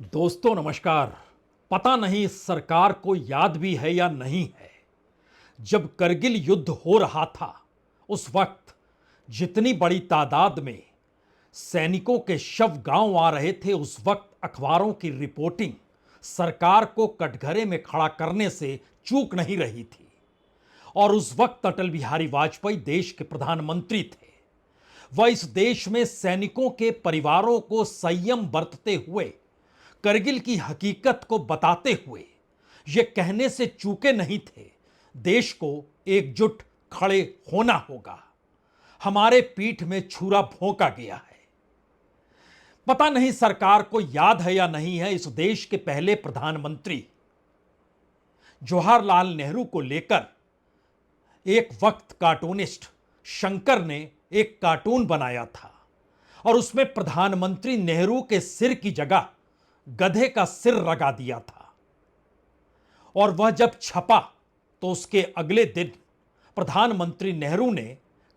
दोस्तों नमस्कार। पता नहीं सरकार को याद भी है या नहीं है, जब करगिल युद्ध हो रहा था उस वक्त जितनी बड़ी तादाद में सैनिकों के शव गांव आ रहे थे, उस वक्त अखबारों की रिपोर्टिंग सरकार को कटघरे में खड़ा करने से चूक नहीं रही थी। और उस वक्त अटल बिहारी वाजपेयी देश के प्रधानमंत्री थे। वह इस देश में सैनिकों के परिवारों को संयम बरतते हुए, करगिल की हकीकत को बताते हुए यह कहने से चूके नहीं थे, देश को एकजुट खड़े होना होगा। हमारे पीठ में छुरा भोंका गया है। पता नहीं सरकार को याद है या नहीं है, इस देश के पहले प्रधानमंत्री जवाहरलाल नेहरू को लेकर एक वक्त कार्टूनिस्ट शंकर ने एक कार्टून बनाया था और उसमें प्रधानमंत्री नेहरू के सिर की जगह गधे का सिर लगा दिया था। और वह जब छपा तो उसके अगले दिन प्रधानमंत्री नेहरू ने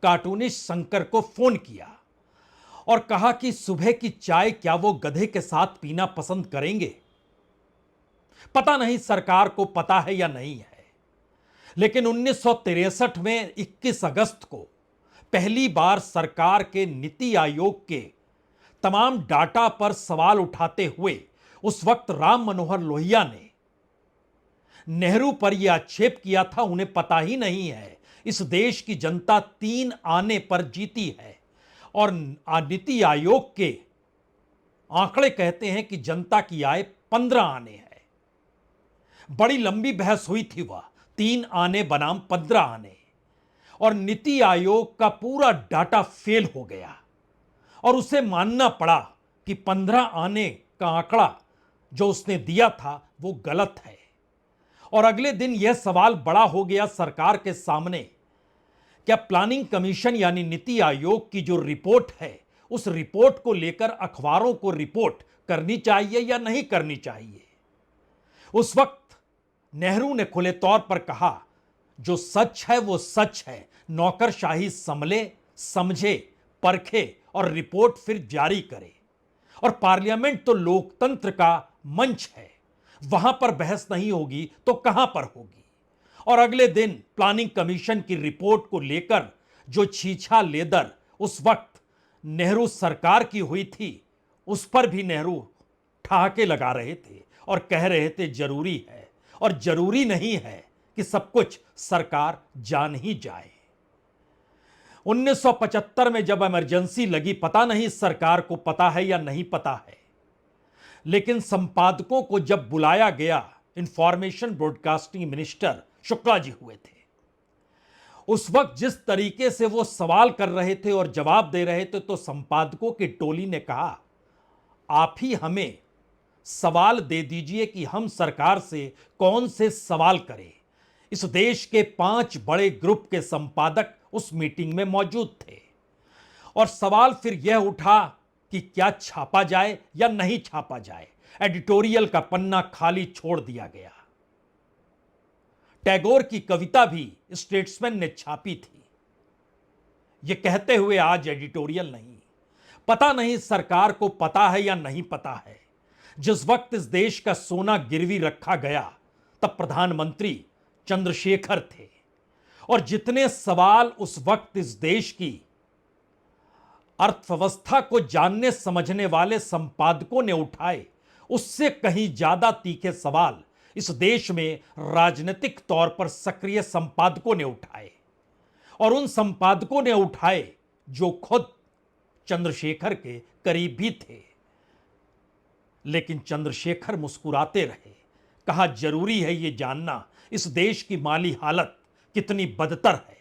कार्टूनिस्ट शंकर को फोन किया और कहा कि सुबह की चाय क्या वो गधे के साथ पीना पसंद करेंगे। पता नहीं सरकार को पता है या नहीं है, लेकिन 1963 में 21 अगस्त को पहली बार सरकार के नीति आयोग के तमाम डाटा पर सवाल उठाते हुए उस वक्त राम मनोहर लोहिया ने नेहरू पर यह आक्षेप किया था, उन्हें पता ही नहीं है इस देश की जनता 3 आने पर जीती है। और नीति आयोग के आंकड़े कहते हैं कि जनता की आय 15 आने है। बड़ी लंबी बहस हुई थी, वह 3 आने बनाम 15 आने, और नीति आयोग का पूरा डाटा फेल हो गया और उसे मानना पड़ा कि 15 आने का आंकड़ा जो उसने दिया था वो गलत है। और अगले दिन यह सवाल बड़ा हो गया सरकार के सामने, क्या प्लानिंग कमीशन यानी नीति आयोग की जो रिपोर्ट है, उस रिपोर्ट को लेकर अखबारों को रिपोर्ट करनी चाहिए या नहीं करनी चाहिए। उस वक्त नेहरू ने खुले तौर पर कहा, जो सच है वो सच है, नौकरशाही संभले, समझे, परखे और रिपोर्ट फिर जारी करे। और पार्लियामेंट तो लोकतंत्र का मंच है, वहां पर बहस नहीं होगी तो कहां पर होगी। और अगले दिन प्लानिंग कमीशन की रिपोर्ट को लेकर जो छीछा लेदर उस वक्त नेहरू सरकार की हुई थी, उस पर भी नेहरू ठहाके लगा रहे थे और कह रहे थे जरूरी है, और जरूरी नहीं है कि सब कुछ सरकार जान ही जाए। 1975 में जब इमरजेंसी लगी, पता नहीं सरकार को पता है या नहीं पता है, लेकिन संपादकों को जब बुलाया गया, information broadcasting minister Shukla ji हुए थे, उस वक्त जिस तरीके से वो सवाल कर रहे थे और जवाब दे रहे थे, तो संपादकों की टोली ने कहा, आप ही हमें सवाल दे दीजिए कि हम सरकार से कौन से सवाल करें। इस देश के 5 बड़े ग्रुप के संपादक उस मीटिंग में मौजूद थे और सवाल फिर यह उठा कि क्या छापा जाए या नहीं छापा जाए। एडिटोरियल का पन्ना खाली छोड़ दिया गया। टैगोर की कविता भी स्टेट्समैन ने छापी थी, यह कहते हुए आज एडिटोरियल नहीं। पता नहीं सरकार को पता है या नहीं पता है। जिस वक्त इस देश का सोना गिरवी रखा गया, तब प्रधानमंत्री चंद्रशेखर थे और जितने सवाल उस वक्त इस देश की अर्थव्यवस्था को जानने समझने वाले संपादकों ने उठाए, उससे कहीं ज्यादा तीखे सवाल इस देश में राजनीतिक तौर पर सक्रिय संपादकों ने उठाए। और उन संपादकों ने उठाए जो खुद चंद्रशेखर के करीब भी थे। लेकिन चंद्रशेखर मुस्कुराते रहे, कहा जरूरी है यह जानना इस देश की माली हालत कितनी बदतर है।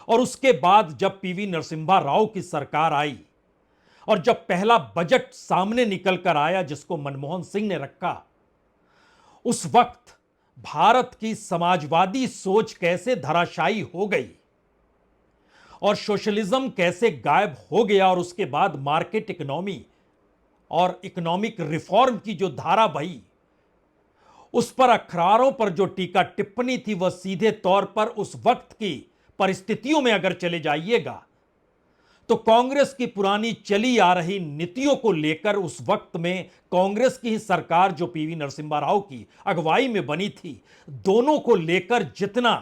और उसके बाद जब पीवी नरसिम्हा राव की सरकार आई और जब पहला बजट सामने निकल कर आया जिसको मनमोहन सिंह ने रखा, उस वक्त भारत की समाजवादी सोच कैसे धराशायी हो गई और सोशलिज्म कैसे गायब हो गया। और उसके बाद मार्केट इकोनॉमी और इकोनॉमिक रिफॉर्म की जो धारा बही, उस पर अखबारों पर जो टीका टिप्पणी थी, वह सीधे तौर पर उस वक्त की परिस्थितियों में अगर चले जाइएगा तो कांग्रेस की पुरानी चली आ रही नीतियों को लेकर उस वक्त में कांग्रेस की ही सरकार जो पीवी नरसिम्हा राव की अगुवाई में बनी थी, दोनों को लेकर जितना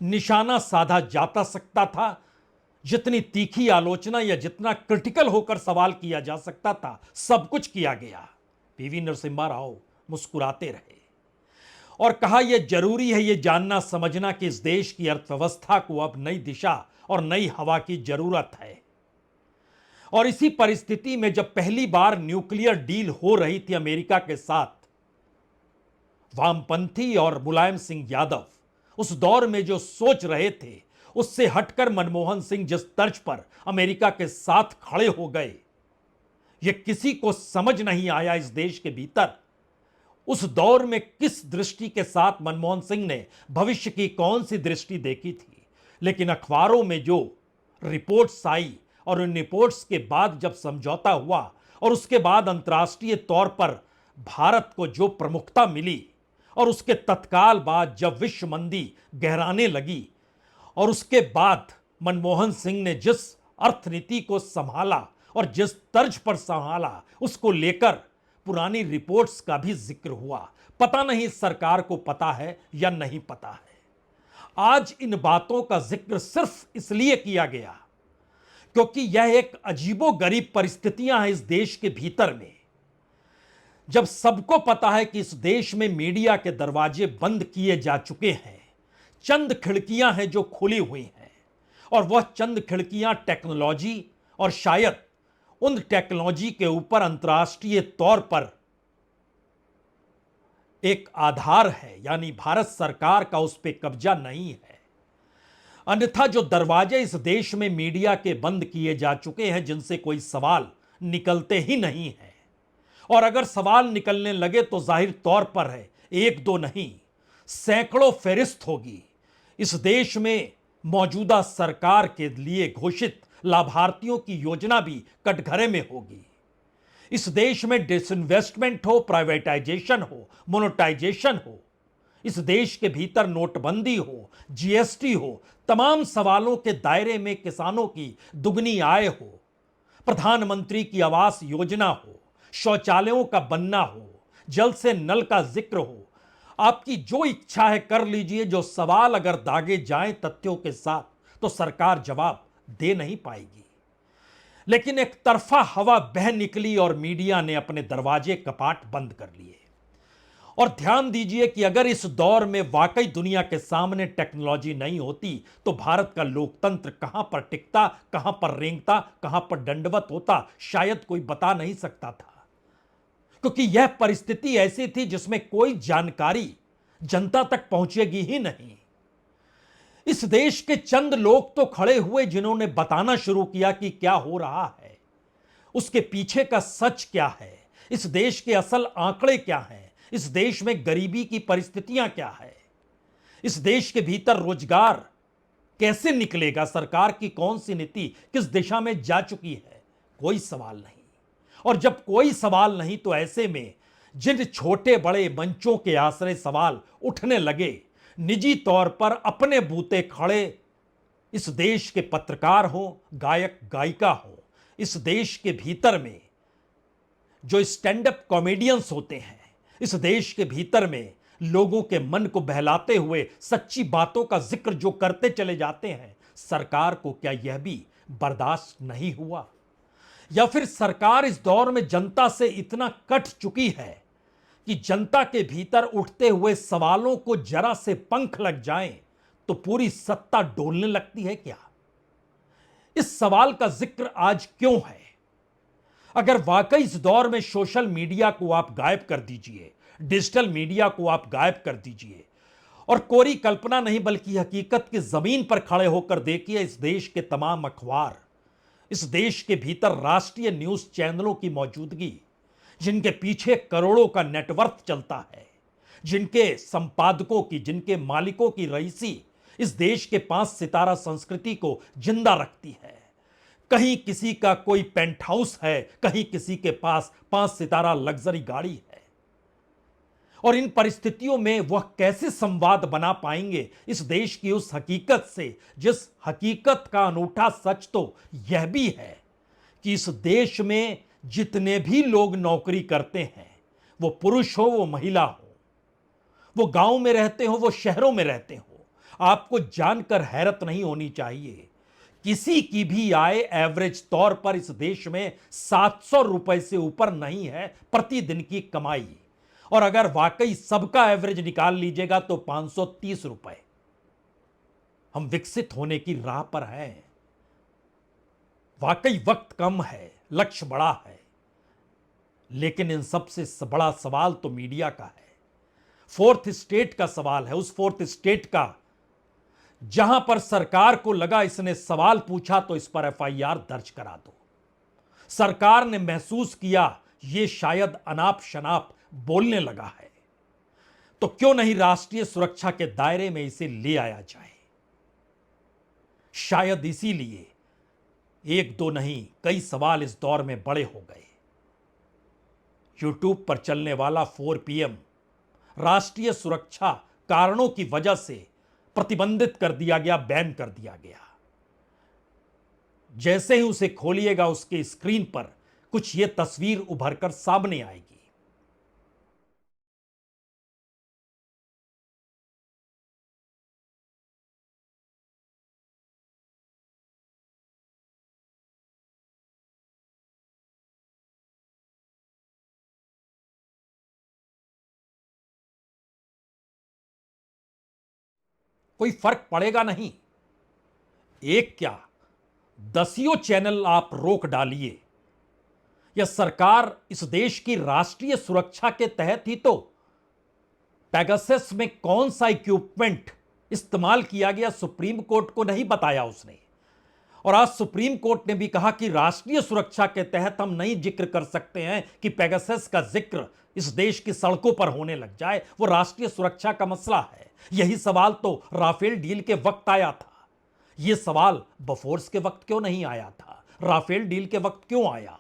निशाना साधा जाता सकता था, जितनी तीखी आलोचना या जितना क्रिटिकल होकर सवाल किया जा सकता था, सब कुछ किया गया। पीवी नरसिम्हा राव मुस्कुराते रहे और कहा यह जरूरी है यह जानना समझना कि इस देश की अर्थव्यवस्था को अब नई दिशा और नई हवा की जरूरत है। और इसी परिस्थिति में जब पहली बार न्यूक्लियर डील हो रही थी अमेरिका के साथ, वामपंथी और मुलायम सिंह यादव उस दौर में जो सोच रहे थे, उससे हटकर मनमोहन सिंह जिस तर्ज पर अमेरिका के साथ खड़े हो गए, यह किसी को समझ नहीं आया इस देश के भीतर उस दौर में किस दृष्टि के साथ मनमोहन सिंह ने भविष्य की कौन सी दृष्टि देखी थी। लेकिन अखबारों में जो रिपोर्ट्स आई और उन रिपोर्ट्स के बाद जब समझौता हुआ और उसके बाद अंतर्राष्ट्रीय तौर पर भारत को जो प्रमुखता मिली और उसके तत्काल बाद जब विश्व मंदी गहराने लगी और उसके बाद मनमोहन सिंह ने जिस अर्थनीति को संभाला और जिस तर्ज पर संभाला, उसको लेकर पुरानी रिपोर्ट्स का भी जिक्र हुआ। पता नहीं सरकार को पता है या नहीं पता है। आज इन बातों का जिक्र सिर्फ इसलिए किया गया क्योंकि यह एक अजीबोगरीब परिस्थितियां हैं इस देश के भीतर में, जब सबको पता है कि इस देश में मीडिया के दरवाजे बंद किए जा चुके हैं, चंद खिड़कियां हैं जो खुली हुई हैं और वह चंद खिड़कियां टेक्नोलॉजी और शायद उन टेक्नोलॉजी के ऊपर अंतर्राष्ट्रीय तौर पर एक आधार है, यानी भारत सरकार का उस पर कब्जा नहीं है। अन्यथा जो दरवाजे इस देश में मीडिया के बंद किए जा चुके हैं, जिनसे कोई सवाल निकलते ही नहीं है, और अगर सवाल निकलने लगे तो जाहिर तौर पर है एक दो नहीं, सैकड़ों फहरिस्त होगी। इस देश में मौजूदा सरकार के लिए घोषित लाभार्थियों की योजना भी कटघरे में होगी। इस देश में डिसइन्वेस्टमेंट हो, प्राइवेटाइजेशन हो, मोनेटाइजेशन हो, इस देश के भीतर नोटबंदी हो, जीएसटी हो, तमाम सवालों के दायरे में किसानों की दुगनी आय हो, प्रधानमंत्री की आवास योजना हो, शौचालयों का बनना हो, जल से नल का जिक्र हो, आपकी जो इच्छा है कर लीजिए। जो सवाल अगर दागे जाएं तथ्यों के साथ तो सरकार जवाब दे नहीं पाएगी। लेकिन एक तरफा हवा बह निकली और मीडिया ने अपने दरवाजे कपाट बंद कर लिए। और ध्यान दीजिए कि अगर इस दौर में वाकई दुनिया के सामने टेक्नोलॉजी नहीं होती तो भारत का लोकतंत्र कहां पर टिकता, कहां पर रेंगता, कहां पर दंडवत होता, शायद कोई बता नहीं सकता था। क्योंकि यह परिस्थिति ऐसी थी जिसमें कोई जानकारी जनता तक पहुंचेगी ही नहीं। इस देश के चंद लोग तो खड़े हुए जिन्होंने बताना शुरू किया कि क्या हो रहा है, उसके पीछे का सच क्या है, इस देश के असल आंकड़े क्या हैं, इस देश में गरीबी की परिस्थितियां क्या है, इस देश के भीतर रोजगार कैसे निकलेगा, सरकार की कौन सी नीति किस दिशा में जा चुकी है, कोई सवाल नहीं। और जब कोई सवाल नहीं तो ऐसे में जिन छोटे बड़े मंचों के आश्रय सवाल उठने लगे, निजी तौर पर अपने बूते खड़े इस देश के पत्रकार हो, गायक गायिका हो, इस देश के भीतर में जो स्टैंड अप कॉमेडियंस होते हैं, इस देश के भीतर में लोगों के मन को बहलाते हुए सच्ची बातों का जिक्र जो करते चले जाते हैं, सरकार को क्या यह भी बर्दाश्त नहीं हुआ? या फिर सरकार इस दौर में जनता से इतना कट चुकी है कि जनता के भीतर उठते हुए सवालों को जरा से पंख लग जाएं तो पूरी सत्ता डोलने लगती है क्या? इस सवाल का जिक्र आज क्यों है? अगर वाकई इस दौर में सोशल मीडिया को आप गायब कर दीजिए, डिजिटल मीडिया को आप गायब कर दीजिए और कोरी कल्पना नहीं बल्कि हकीकत की जमीन पर खड़े होकर देखिए इस देश के तमाम अखबार, इस देश के भीतर राष्ट्रीय न्यूज चैनलों की मौजूदगी, जिनके पीछे करोड़ों का नेटवर्क चलता है, जिनके संपादकों की, जिनके मालिकों की रईसी इस देश के 5 सितारा संस्कृति को जिंदा रखती है। कहीं किसी का कोई पेंट हाउस है, कहीं किसी के पास 5 सितारा लग्जरी गाड़ी है। और इन परिस्थितियों में वह कैसे संवाद बना पाएंगे इस देश की उस हकीकत से, जिस हकीकत का अनूठा सच तो यह भी है कि इस देश में जितने भी लोग नौकरी करते हैं, वो पुरुष हो वो महिला हो, वो गांव में रहते हो वो शहरों में रहते हो, आपको जानकर हैरत नहीं होनी चाहिए, किसी की भी आय एवरेज तौर पर इस देश में 700 रुपए से ऊपर नहीं है प्रतिदिन की कमाई। और अगर वाकई सबका एवरेज निकाल लीजिएगा तो 530 रुपए। हम विकसित होने की राह पर हैं। वाकई वक्त कम है, लक्ष्य बड़ा है, लेकिन इन सबसे बड़ा सवाल तो मीडिया का है। फोर्थ स्टेट का सवाल है, उस फोर्थ स्टेट का जहां पर सरकार को लगा इसने सवाल पूछा तो इस पर एफआईआर दर्ज करा दो। सरकार ने महसूस किया ये शायद अनाप शनाप बोलने लगा है, तो क्यों नहीं राष्ट्रीय सुरक्षा के दायरे में इसे ले आया जाए। शायद इसीलिए एक दो नहीं कई सवाल इस दौर में बड़े हो गए। यूट्यूब पर चलने वाला 4 PM राष्ट्रीय सुरक्षा कारणों की वजह से प्रतिबंधित कर दिया गया, बैन कर दिया गया। जैसे ही उसे खोलिएगा उसके स्क्रीन पर कुछ ये तस्वीर उभरकर सामने आएगी। कोई फर्क पड़ेगा नहीं। एक क्या, दसियों चैनल आप रोक डालिए। यह सरकार इस देश की राष्ट्रीय सुरक्षा के तहत ही तो पेगासस में कौन सा इक्विपमेंट इस्तेमाल किया गया सुप्रीम कोर्ट को नहीं बताया उसने। और आज सुप्रीम कोर्ट ने भी कहा कि राष्ट्रीय सुरक्षा के तहत हम नहीं जिक्र कर सकते हैं कि पेगासस का जिक्र इस देश की सड़कों पर होने लग जाए, वो राष्ट्रीय सुरक्षा का मसला है। यही सवाल तो राफेल डील के वक्त आया था। यह सवाल बफोर्स के वक्त क्यों नहीं आया था, राफेल डील के वक्त क्यों आया,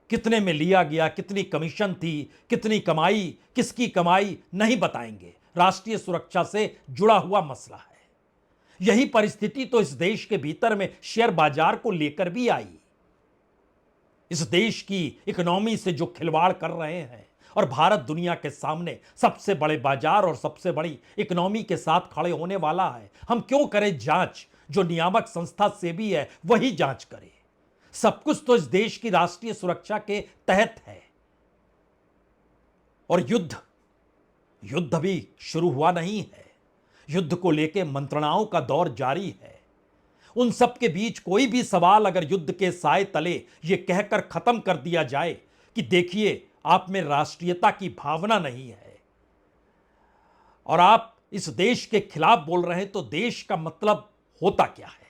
कितने में लिया गया, कितनी कमीशन थी, कितनी कमाई, किसकी कमाई, नहीं बताएंगे। राष्ट्रीय सुरक्षा से जुड़ा हुआ मसला है। यही परिस्थिति तो इस देश के भीतर में शेयर बाजार को लेकर भी आई। इस देश की इकोनॉमी से जो खिलवाड़ कर रहे हैं और भारत दुनिया के सामने सबसे बड़े बाजार और सबसे बड़ी इकोनॉमी के साथ खड़े होने वाला है। हम क्यों करें जांच, जो नियामक संस्था से भी है वही जांच करे। सब कुछ तो इस देश की राष्ट्रीय सुरक्षा के तहत है। और युद्ध भी शुरू हुआ नहीं है। युद्ध को लेकर मंत्रणाओं का दौर जारी है। उन सब के बीच कोई भी सवाल अगर युद्ध के साए तले यह कहकर खत्म कर दिया जाए कि देखिए आप में राष्ट्रीयता की भावना नहीं है और आप इस देश के खिलाफ बोल रहे हैं, तो देश का मतलब होता क्या है?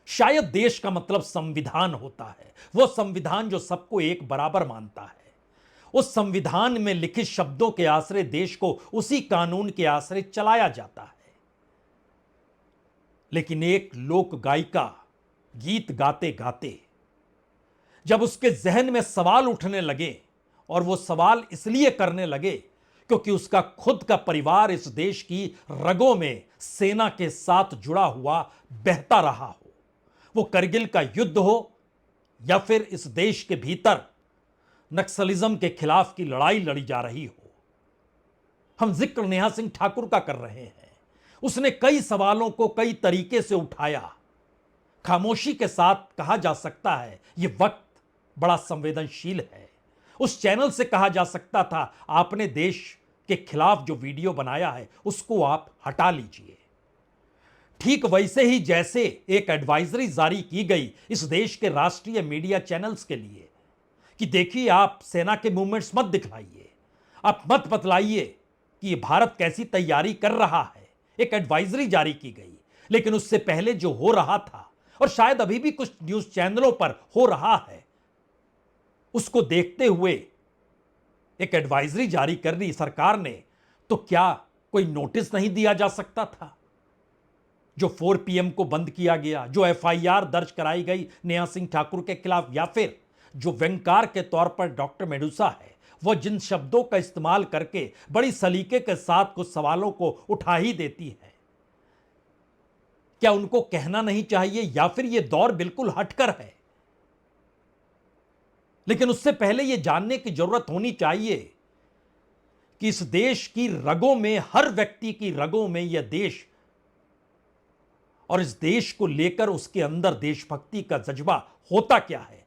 शायद देश का मतलब संविधान होता है, वो संविधान जो सबको एक बराबर मानता है। उस संविधान में लिखित शब्दों के आश्रय देश को उसी कानून के आश्रय चलाया जाता है। लेकिन एक लोक गायिका गीत गाते गाते जब उसके जहन में सवाल उठने लगे, और वो सवाल इसलिए करने लगे क्योंकि उसका खुद का परिवार इस देश की रगों में सेना के साथ जुड़ा हुआ बहता रहा हो, वो करगिल का युद्ध हो या फिर इस देश के भीतर नक्सलिज्म के खिलाफ की लड़ाई लड़ी जा रही हो। हम जिक्र नेहा सिंह ठाकुर का कर रहे हैं। उसने कई सवालों को कई तरीके से उठाया। खामोशी के साथ कहा जा सकता है यह वक्त बड़ा संवेदनशील है। उस चैनल से कहा जा सकता था आपने देश के खिलाफ जो वीडियो बनाया है उसको आप हटा लीजिए। ठीक वैसे ही जैसे एक एडवाइजरी जारी की गई इस देश के राष्ट्रीय मीडिया चैनल्स के लिए कि देखिए आप सेना के मूवमेंट्स मत दिखलाइए, आप मत बतलाइए कि भारत कैसी तैयारी कर रहा है। एक एडवाइजरी जारी की गई। लेकिन उससे पहले जो हो रहा था और शायद अभी भी कुछ न्यूज चैनलों पर हो रहा है, उसको देखते हुए एक एडवाइजरी जारी कर दी सरकार ने, तो क्या कोई नोटिस नहीं दिया जा सकता था? जो 4 PM को बंद किया गया, जो एफआईआर दर्ज कराई गई नेहा सिंह ठाकुर के खिलाफ, या फिर जो व्यंगकार के तौर पर डॉक्टर मेडुसा है वह जिन शब्दों का इस्तेमाल करके बड़ी सलीके के साथ कुछ सवालों को उठा ही देती है, क्या उनको कहना नहीं चाहिए या फिर यह दौर बिल्कुल हटकर है? लेकिन उससे पहले यह जानने की जरूरत होनी चाहिए कि इस देश की रगों में, हर व्यक्ति की रगों में यह देश और इस देश को लेकर उसके अंदर देशभक्ति का जज्बा होता क्या है।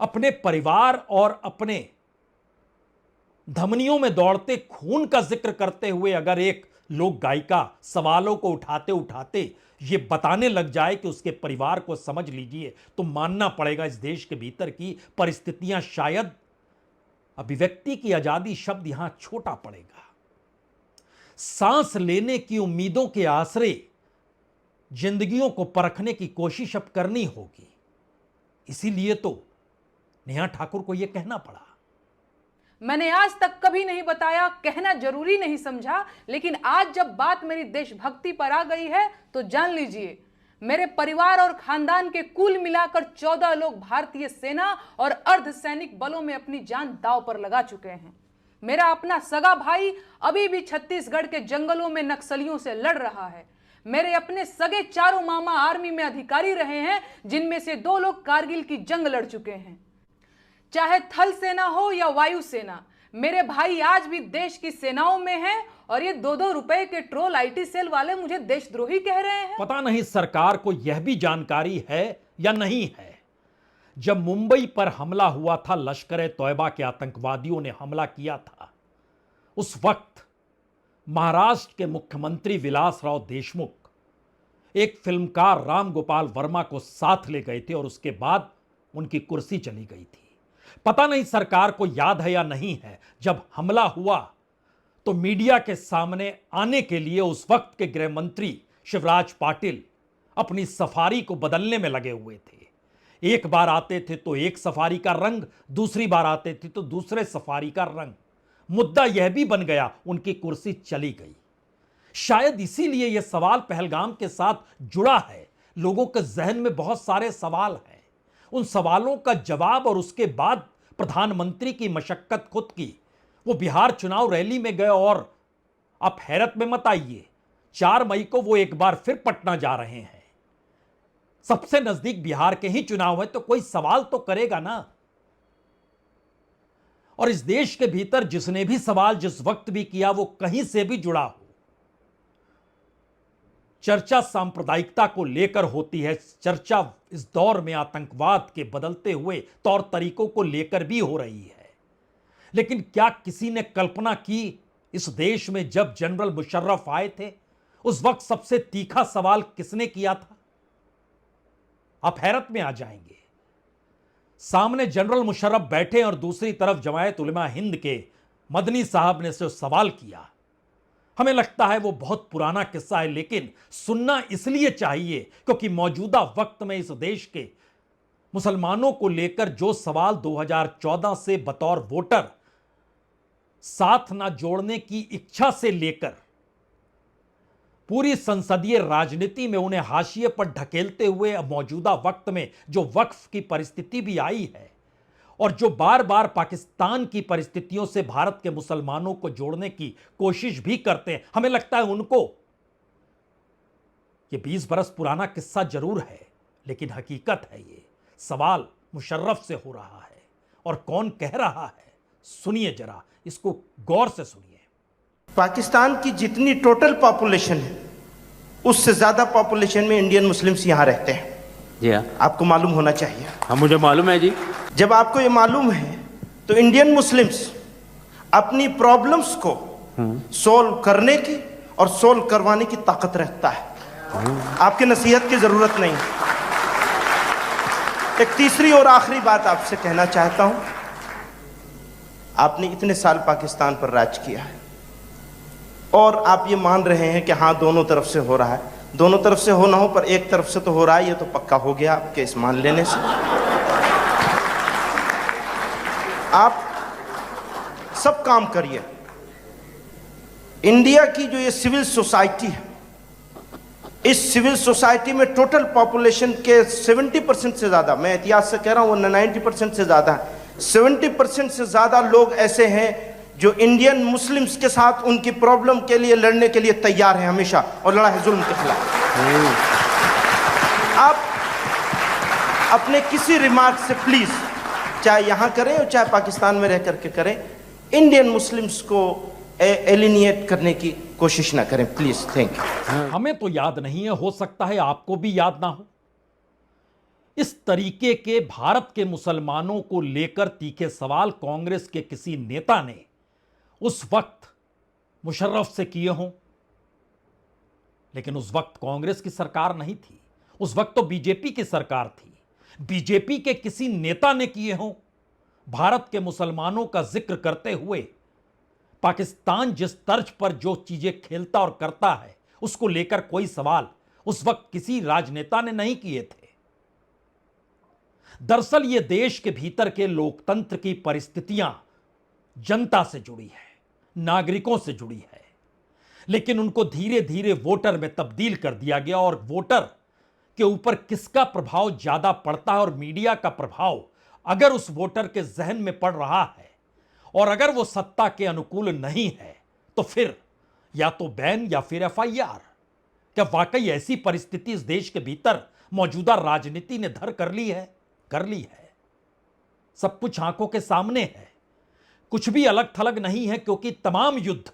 अपने परिवार और अपने धमनियों में दौड़ते खून का जिक्र करते हुए अगर एक लोक गायिका सवालों को उठाते उठाते यह बताने लग जाए कि उसके परिवार को समझ लीजिए, तो मानना पड़ेगा इस देश के भीतर की परिस्थितियां शायद अभिव्यक्ति की आजादी शब्द यहां छोटा पड़ेगा। सांस लेने की उम्मीदों के आसरे जिंदगियों को परखने की कोशिश अब करनी होगी। इसीलिए तो नेहा ठाकुर को यह कहना पड़ा। मैंने आज तक कभी नहीं बताया, कहना जरूरी नहीं समझा, लेकिन आज जब बात मेरी देशभक्ति पर आ गई है तो जान लीजिए, मेरे परिवार और खानदान के कुल मिलाकर 14 लोग भारतीय सेना और अर्धसैनिक बलों में अपनी जान दांव पर लगा चुके हैं। मेरा अपना सगा भाई अभी भी छत्तीसगढ़ के जंगलों में नक्सलियों से लड़ रहा है। मेरे अपने सगे चारों मामा आर्मी में अधिकारी रहे हैं, जिनमें से 2 लोग कारगिल की जंग लड़ चुके हैं। चाहे थल सेना हो या वायु सेना, मेरे भाई आज भी देश की सेनाओं में हैं और ये 2-2 रुपए के ट्रोल आईटी सेल वाले मुझे देशद्रोही कह रहे हैं। पता नहीं सरकार को यह भी जानकारी है या नहीं है। जब मुंबई पर हमला हुआ था, लश्कर-ए-तौयबा के आतंकवादियों ने हमला किया था, उस वक्त महाराष्ट्र के मुख्यमंत्री विलासराव देशमुख एक फिल्मकार राम गोपाल वर्मा को साथ ले गए थे और उसके बाद उनकी कुर्सी चली गई थी। पता नहीं सरकार को याद है या नहीं है, जब हमला हुआ तो मीडिया के सामने आने के लिए उस वक्त के गृह मंत्री शिवराज पाटिल अपनी सफारी को बदलने में लगे हुए थे। एक बार आते थे तो एक सफारी का रंग, दूसरी बार आते थे तो दूसरे सफारी का रंग। मुद्दा यह भी बन गया, उनकी कुर्सी चली गई। शायद इसीलिए यह सवाल पहलगाम के साथ जुड़ा है। लोगों के जहन में बहुत सारे सवाल हैं। उन सवालों का जवाब और उसके बाद प्रधानमंत्री की मशक्कत खुद की। वो बिहार चुनाव रैली में गए और आप हैरत में मत आइए, 4 मई को वो एक बार फिर पटना जा रहे हैं। सबसे नजदीक बिहार के ही चुनाव है तो कोई सवाल तो करेगा ना। और इस देश के भीतर जिसने भी सवाल जिस वक्त भी किया वो कहीं से भी जुड़ा हो। चर्चा सांप्रदायिकता को लेकर होती है, चर्चा इस दौर में आतंकवाद के बदलते हुए तौर तरीकों को लेकर भी हो रही है। लेकिन क्या किसी ने कल्पना की इस देश में जब जनरल मुशर्रफ आए थे, उस वक्त सबसे तीखा सवाल किसने किया था? आप हैरत में आ जाएंगे। सामने जनरल मुशर्रफ बैठे और दूसरी तरफ जमायत उलमा हिंद के मदनी साहब ने जो सवाल किया, हमें लगता है वो बहुत पुराना किस्सा है, लेकिन सुनना इसलिए चाहिए क्योंकि मौजूदा वक्त में इस देश के मुसलमानों को लेकर जो सवाल 2014 से बतौर वोटर साथ ना जोड़ने की इच्छा से लेकर पूरी संसदीय राजनीति में उन्हें हाशिए पर ढकेलते हुए मौजूदा वक्त में जो वक्फ की परिस्थिति भी आई है और जो बार बार पाकिस्तान की परिस्थितियों से भारत के मुसलमानों को जोड़ने की कोशिश भी करते हैं, हमें लगता है उनको ये 20 बरस पुराना किस्सा जरूर है, लेकिन हकीकत है ये सवाल मुशर्रफ से हो रहा है। और कौन कह रहा है, सुनिए जरा, इसको गौर से सुनिए। पाकिस्तान की जितनी टोटल पॉपुलेशन है उससे ज्यादा पॉपुलेशन में इंडियन मुस्लिम्स यहाँ रहते हैं। जी हाँ, आपको मालूम होना चाहिए। हाँ मुझे मालूम है जी। जब आपको ये मालूम है तो इंडियन मुस्लिम्स अपनी प्रॉब्लम्स को सोल्व करने की और सोल्व करवाने की ताकत रखता है। आपकी नसीहत की जरूरत नहीं। एक तीसरी और आखिरी बात आपसे कहना चाहता हूं। आपने इतने साल पाकिस्तान पर राज किया है और आप ये मान रहे हैं कि हाँ दोनों तरफ से हो रहा है। दोनों तरफ से हो ना हो पर एक तरफ से तो हो रहा है, ये तो पक्का हो गया आपके इस मान लेने से। आप सब काम करिए। इंडिया की जो ये सिविल सोसाइटी है, इस सिविल सोसाइटी में टोटल पॉपुलेशन के 70% से ज्यादा, मैं एहतियात से कह रहा हूं वो 90% से ज्यादा है, 70% से ज्यादा लोग ऐसे हैं जो इंडियन मुस्लिम्स के साथ उनकी प्रॉब्लम के लिए लड़ने के लिए तैयार हैं हमेशा, और लड़ा है जुल्म के खिलाफ। आप अपने किसी रिमार्क से प्लीज, चाहे यहां करें और चाहे पाकिस्तान में रह करके करें, इंडियन मुस्लिम्स को एलिनिएट करने की कोशिश ना करें प्लीज। Thank you. हमें तो याद नहीं है, हो सकता है आपको भी याद ना हो। इस तरीके के भारत के मुसलमानों को लेकर तीखे सवाल कांग्रेस के किसी नेता ने उस वक्त मुशर्रफ से किए हों, लेकिन उस वक्त कांग्रेस की सरकार नहीं थी, उस वक्त तो बीजेपी की सरकार थी। बीजेपी के किसी नेता ने किए हों भारत के मुसलमानों का जिक्र करते हुए, पाकिस्तान जिस तर्ज पर जो चीजें खेलता और करता है उसको लेकर कोई सवाल उस वक्त किसी राजनेता ने नहीं किए थे। दरअसल यह देश के भीतर के लोकतंत्र की परिस्थितियां जनता से जुड़ी है, नागरिकों से जुड़ी है, लेकिन उनको धीरे धीरे वोटर में तब्दील कर दिया गया। और वोटर के ऊपर किसका प्रभाव ज्यादा पड़ता है और मीडिया का प्रभाव अगर उस वोटर के जहन में पड़ रहा है और अगर वो सत्ता के अनुकूल नहीं है तो फिर या तो बैन या फिर एफआईआर। क्या वाकई ऐसी परिस्थिति इस देश के भीतर मौजूदा राजनीति ने धर कर ली है? कर ली है। सब कुछ आंखों के सामने है, कुछ भी अलग थलग नहीं है, क्योंकि तमाम युद्ध,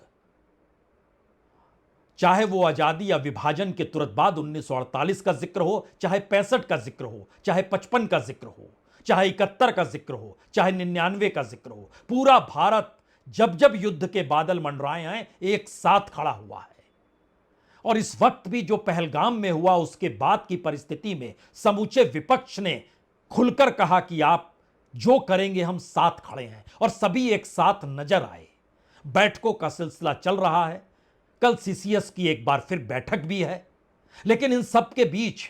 चाहे वो आजादी या विभाजन के तुरंत बाद 1948 का जिक्र हो, चाहे 65 का जिक्र हो, चाहे 55 का जिक्र हो, चाहे 71 का जिक्र हो, चाहे 99 का जिक्र हो, पूरा भारत जब जब युद्ध के बादल मंडराए हैं एक साथ खड़ा हुआ है। और इस वक्त भी जो पहलगाम में हुआ उसके बाद की परिस्थिति में समूचे विपक्ष ने खुलकर कहा कि आप जो करेंगे हम साथ खड़े हैं, और सभी एक साथ नजर आए। बैठकों का सिलसिला चल रहा है, कल सीसीएस की एक बार फिर बैठक भी है, लेकिन इन सब के बीच,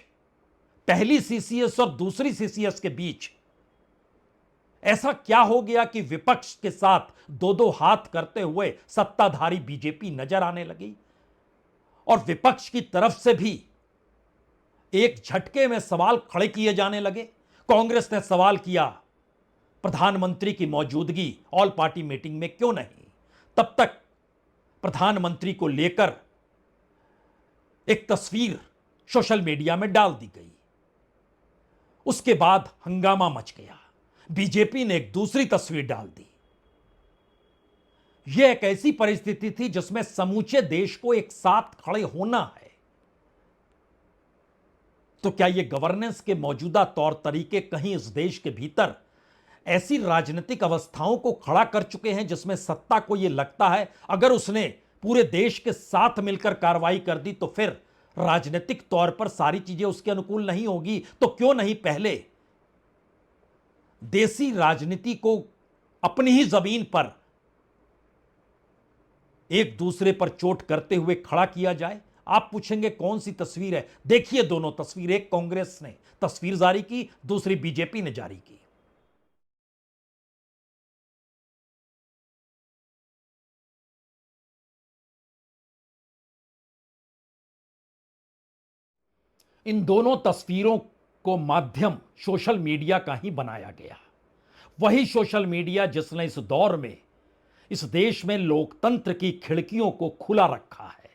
पहली सीसीएस और दूसरी सीसीएस के बीच ऐसा क्या हो गया कि विपक्ष के साथ दो दो हाथ करते हुए सत्ताधारी बीजेपी नजर आने लगी, और विपक्ष की तरफ से भी एक झटके में सवाल खड़े किए जाने लगे। कांग्रेस ने सवाल किया प्रधानमंत्री की मौजूदगी ऑल पार्टी मीटिंग में क्यों नहीं? तब तक प्रधानमंत्री को लेकर एक तस्वीर सोशल मीडिया में डाल दी गई। उसके बाद हंगामा मच गया, बीजेपी ने एक दूसरी तस्वीर डाल दी। यह एक ऐसी परिस्थिति थी जिसमें समूचे देश को एक साथ खड़े होना है। तो क्या यह गवर्नेंस के मौजूदा तौर तरीके कहीं इस देश के भीतर ऐसी राजनीतिक अवस्थाओं को खड़ा कर चुके हैं जिसमें सत्ता को यह लगता है अगर उसने पूरे देश के साथ मिलकर कार्रवाई कर दी तो फिर राजनीतिक तौर पर सारी चीजें उसके अनुकूल नहीं होगी? तो क्यों नहीं पहले देसी राजनीति को अपनी ही जमीन पर एक दूसरे पर चोट करते हुए खड़ा किया जाए? आप पूछेंगे कौन सी तस्वीर है? देखिए दोनों तस्वीर, एक कांग्रेस ने तस्वीर जारी की, दूसरी बीजेपी ने जारी की। इन दोनों तस्वीरों को माध्यम सोशल मीडिया का ही बनाया गया, वही सोशल मीडिया जिसने इस दौर में इस देश में लोकतंत्र की खिड़कियों को खुला रखा है,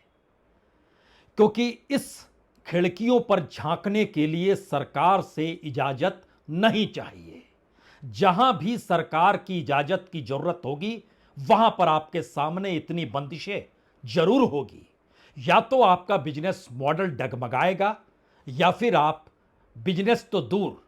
क्योंकि इस खिड़कियों पर झांकने के लिए सरकार से इजाजत नहीं चाहिए। जहां भी सरकार की इजाजत की जरूरत होगी वहां पर आपके सामने इतनी बंदिशें जरूर होगी, या तो आपका बिजनेस मॉडल डगमगाएगा या फिर आप बिजनेस तो दूर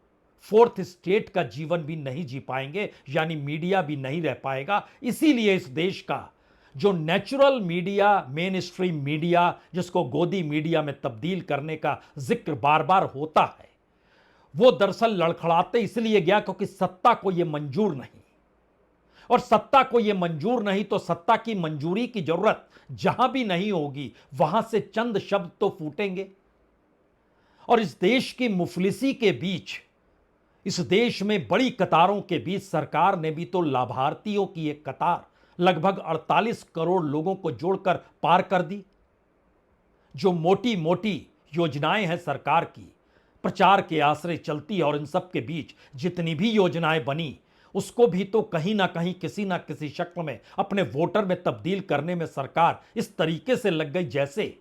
फोर्थ स्टेट का जीवन भी नहीं जी पाएंगे, यानी मीडिया भी नहीं रह पाएगा। इसीलिए इस देश का जो natural media, main stream media, जिसको गोदी मीडिया में तब्दील करने का जिक्र बार बार होता है, वो दरअसल लड़खड़ाते इसलिए गया क्योंकि सत्ता को यह मंजूर नहीं, और सत्ता को यह मंजूर नहीं तो सत्ता की मंजूरी की जरूरत जहां भी नहीं होगी वहां से चंद शब्द तो फूटेंगे। और इस देश की मुफलिसी के बीच, इस देश में बड़ी कतारों के बीच सरकार ने भी तो लाभार्थियों की एक कतार लगभग 48 करोड़ लोगों को जोड़कर पार कर दी। जो मोटी मोटी योजनाएं हैं सरकार की, प्रचार के आश्रय चलती, और इन सब के बीच जितनी भी योजनाएं बनी उसको भी तो कहीं ना कहीं किसी ना किसी शक्ल में अपने वोटर में तब्दील करने में सरकार इस तरीके से लग गई जैसे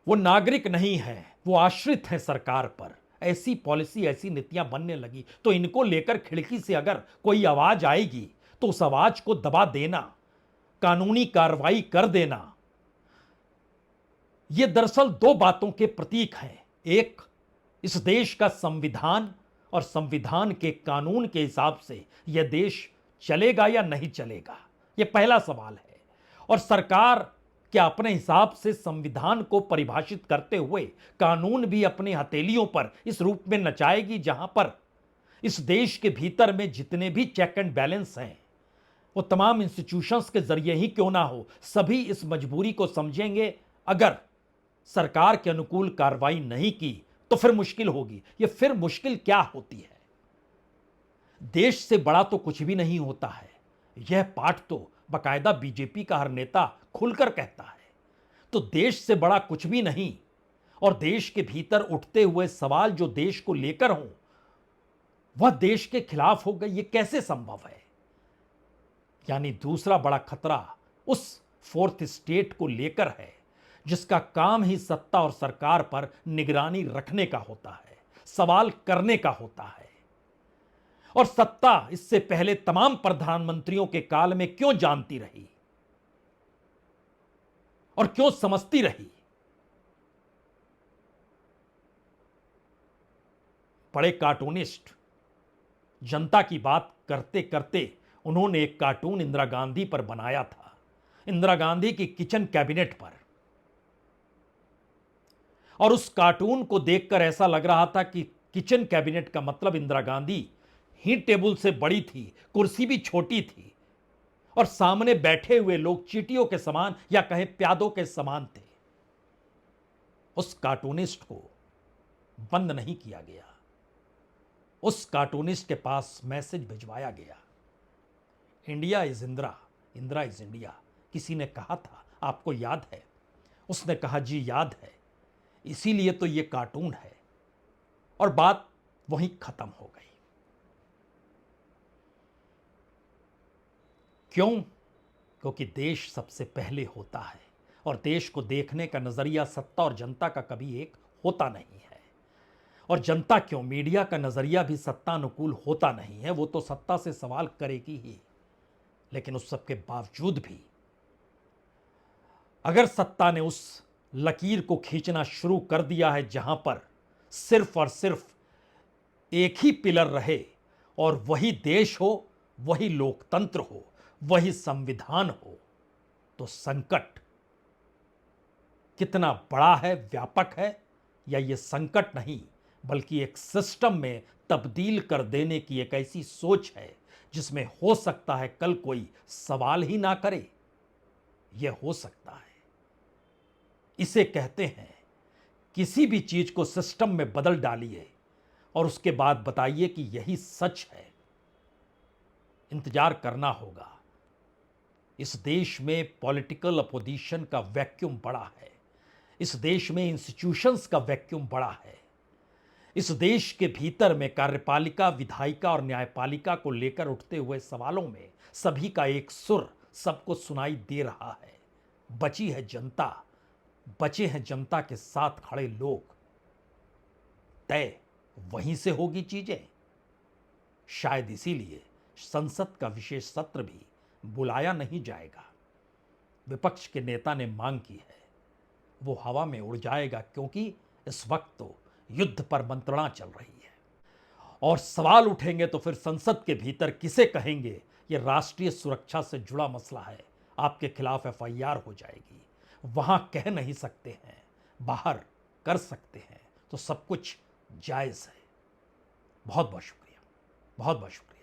वो नागरिक नहीं है, वो आश्रित है सरकार पर। ऐसी पॉलिसी, ऐसी नीतियां बनने लगी तो इनको लेकर खिड़की से अगर कोई आवाज आएगी तो उस आवाज को दबा देना, कानूनी कार्रवाई कर देना, ये दरअसल दो बातों के प्रतीक हैं। एक, इस देश का संविधान और संविधान के कानून के हिसाब से यह देश चलेगा या नहीं चलेगा, यह पहला सवाल है। और सरकार क्या अपने हिसाब से संविधान को परिभाषित करते हुए कानून भी अपने हथेलियों पर इस रूप में नचाएगी जहां पर इस देश के भीतर में जितने भी चेक एंड बैलेंस हैं वो तमाम इंस्टीट्यूशंस के जरिए ही क्यों ना हो, सभी इस मजबूरी को समझेंगे। अगर सरकार के अनुकूल कार्रवाई नहीं की तो फिर मुश्किल होगी। ये फिर मुश्किल क्या होती है? देश से बड़ा तो कुछ भी नहीं होता है, यह पाठ तो बकायदा बीजेपी का हर नेता खुलकर कहता है। तो देश से बड़ा कुछ भी नहीं, और देश के भीतर उठते हुए सवाल जो देश को लेकर हों वह देश के खिलाफ हो गए, ये कैसे संभव है? यानी दूसरा बड़ा खतरा उस फोर्थ स्टेट को लेकर है जिसका काम ही सत्ता और सरकार पर निगरानी रखने का होता है, सवाल करने का होता है। और सत्ता इससे पहले तमाम प्रधानमंत्रियों के काल में क्यों जानती रही और क्यों समझती रही? बड़े कार्टूनिस्ट जनता की बात करते करते उन्होंने एक कार्टून इंदिरा गांधी पर बनाया था, इंदिरा गांधी की किचन कैबिनेट पर। और उस कार्टून को देखकर ऐसा लग रहा था कि किचन कैबिनेट का मतलब इंदिरा गांधी ही टेबल से बड़ी थी, कुर्सी भी छोटी थी और सामने बैठे हुए लोग चींटियों के समान या कहें प्यादों के समान थे। उस कार्टूनिस्ट को बंद नहीं किया गया, उस कार्टूनिस्ट के पास मैसेज भिजवाया गया, India is Indira, Indira is India. किसी ने कहा था, आपको याद है? उसने कहा जी याद है, इसीलिए तो ये कार्टून है। और बात वहीं खत्म हो गई। क्यों? क्योंकि देश सबसे पहले होता है और देश को देखने का नजरिया सत्ता और जनता का कभी एक होता नहीं है। और जनता क्यों, मीडिया का नजरिया भी सत्ता अनुकूल होता नहीं है, वो तो सत्ता से सवाल करेगी ही। लेकिन उस सब के बावजूद भी अगर सत्ता ने उस लकीर को खींचना शुरू कर दिया है जहां पर सिर्फ और सिर्फ एक ही पिलर रहे और वही देश हो, वही लोकतंत्र हो, वही संविधान हो, तो संकट कितना बड़ा है, व्यापक है, या ये संकट नहीं बल्कि एक सिस्टम में तब्दील कर देने की एक ऐसी सोच है जिसमें हो सकता है कल कोई सवाल ही ना करे। यह हो सकता है। इसे कहते हैं किसी भी चीज को सिस्टम में बदल डालिए और उसके बाद बताइए कि यही सच है। इंतजार करना होगा। इस देश में पॉलिटिकल अपोजिशन का वैक्यूम बड़ा है, इस देश में इंस्टीट्यूशंस का वैक्यूम बड़ा है, इस देश के भीतर में कार्यपालिका, विधायिका और न्यायपालिका को लेकर उठते हुए सवालों में सभी का एक सुर सबको सुनाई दे रहा है। बची है जनता, बचे हैं जनता के साथ खड़े लोग। तय वहीं से होगी चीजें। शायद इसीलिए संसद का विशेष सत्र भी बुलाया नहीं जाएगा। विपक्ष के नेता ने मांग की है, वो हवा में उड़ जाएगा क्योंकि इस वक्त तो युद्ध पर मंत्रणा चल रही है। और सवाल उठेंगे तो फिर संसद के भीतर किसे कहेंगे ये राष्ट्रीय सुरक्षा से जुड़ा मसला है, आपके खिलाफ एफआईआर हो जाएगी। वहां कह नहीं सकते हैं, बाहर कर सकते हैं, तो सब कुछ जायज है। बहुत बहुत शुक्रिया, बहुत बहुत शुक्रिया।